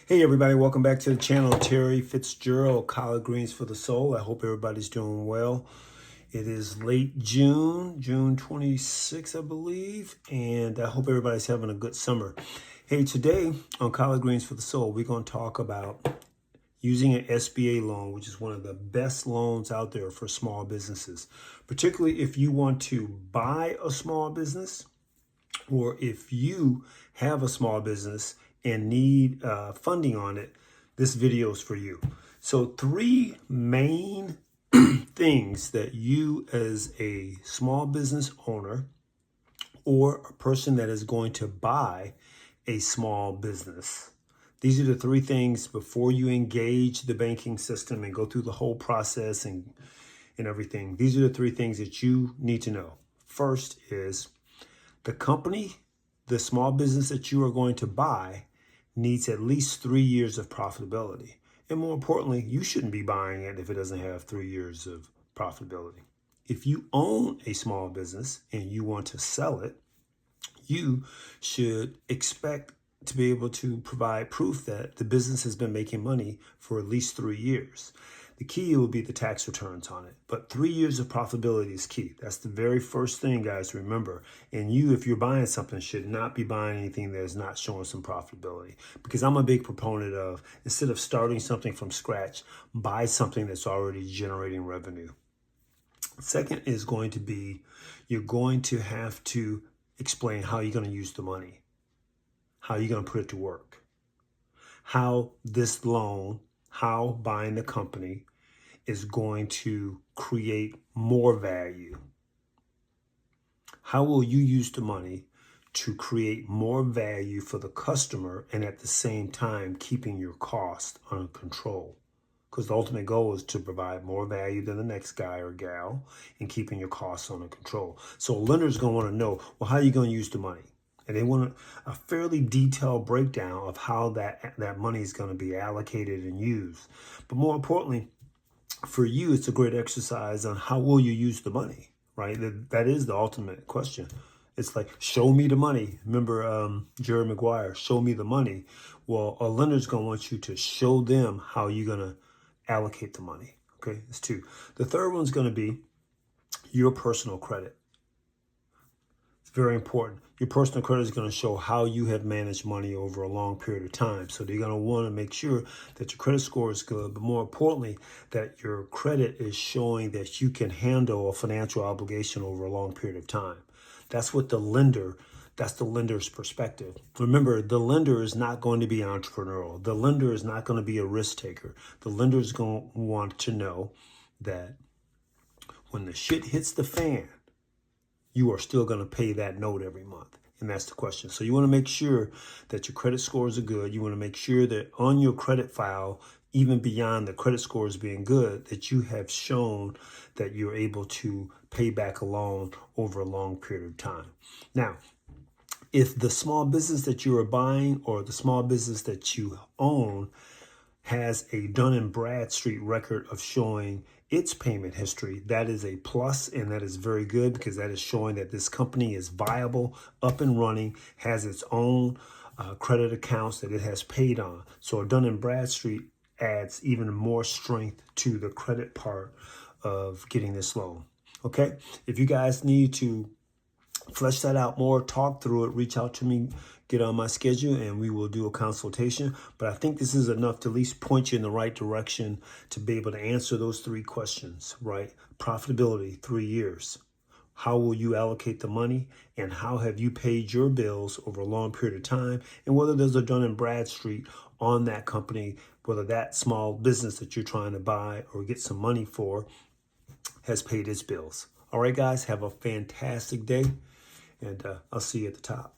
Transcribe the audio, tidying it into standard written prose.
Hey everybody, welcome back to the channel. Terry Fitzgerald, Collard Greens for the Soul. I hope everybody's doing well. It is late June 26th, I believe, and I hope everybody's having a good summer. Hey, today on Collard Greens for the Soul, we're going to talk about using an SBA loan, which is one of the best loans out there for small businesses, particularly if you want to buy a small business or if you have a small business and need funding on it. This video is for you. So three main things that you as a small business owner or a person that is going to buy a small business. These are the three things before you engage the banking system and go through the whole process and everything. These are the three things that you need to know. First is the company, the small business that you are going to buy needs at least 3 years of profitability. And more importantly, you shouldn't be buying it if it doesn't have 3 years of profitability. If you own a small business and you want to sell it, you should expect to be able to provide proof that the business has been making money for at least 3 years. The key will be the tax returns on it, but 3 years of profitability is key. That's the very first thing, guys, to remember. And you, if you're buying something, should not be buying anything that is not showing some profitability. Because I'm a big proponent of, instead of starting something from scratch, buy something that's already generating revenue. Second is going to be, you're going to have to explain how you're going to use the money, how you're going to put it to work, how this loan, how buying the company is going to create more value. How will you use the money to create more value for the customer and at the same time keeping your cost under control? Because the ultimate goal is to provide more value than the next guy or gal and keeping your costs under control. So a lender's going to want to know, well, how are you going to use the money? And they want a fairly detailed breakdown of how that money is going to be allocated and used. But more importantly, for you, it's a great exercise on how will you use the money, right? That is the ultimate question. It's like, show me the money. Remember Jerry Maguire, show me the money. Well, a lender's going to want you to show them how you're going to allocate the money. Okay, that's two. The third one's going to be your personal credit. It's very important. Your personal credit is going to show how you have managed money over a long period of time. So they're going to want to make sure that your credit score is good, but more importantly, that your credit is showing that you can handle a financial obligation over a long period of time. That's what that's the lender's perspective. Remember, the lender is not going to be entrepreneurial. The lender is not going to be a risk taker. The lender is going to want to know that when the shit hits the fan, you are still going to pay that note every month. And that's the question. So you want to make sure that your credit scores are good. You want to make sure that on your credit file, even beyond the credit scores being good, that you have shown that you're able to pay back a loan over a long period of time. Now, if the small business that you are buying or the small business that you own has a Dun & Bradstreet record of showing its payment history, that is a plus, and that is very good because that is showing that this company is viable, up and running, has its own credit accounts that it has paid on. So a Dun & Bradstreet adds even more strength to the credit part of getting this loan. Okay, if you guys need to flesh that out more, talk through it, reach out to me, get on my schedule, and we will do a consultation. But I think this is enough to at least point you in the right direction to be able to answer those three questions, right? Profitability, 3 years. How will you allocate the money? And how have you paid your bills over a long period of time? And whether there's a Dun & Bradstreet on that company, whether that small business that you're trying to buy or get some money for has paid its bills. All right, guys, have a fantastic day. And I'll see you at the top.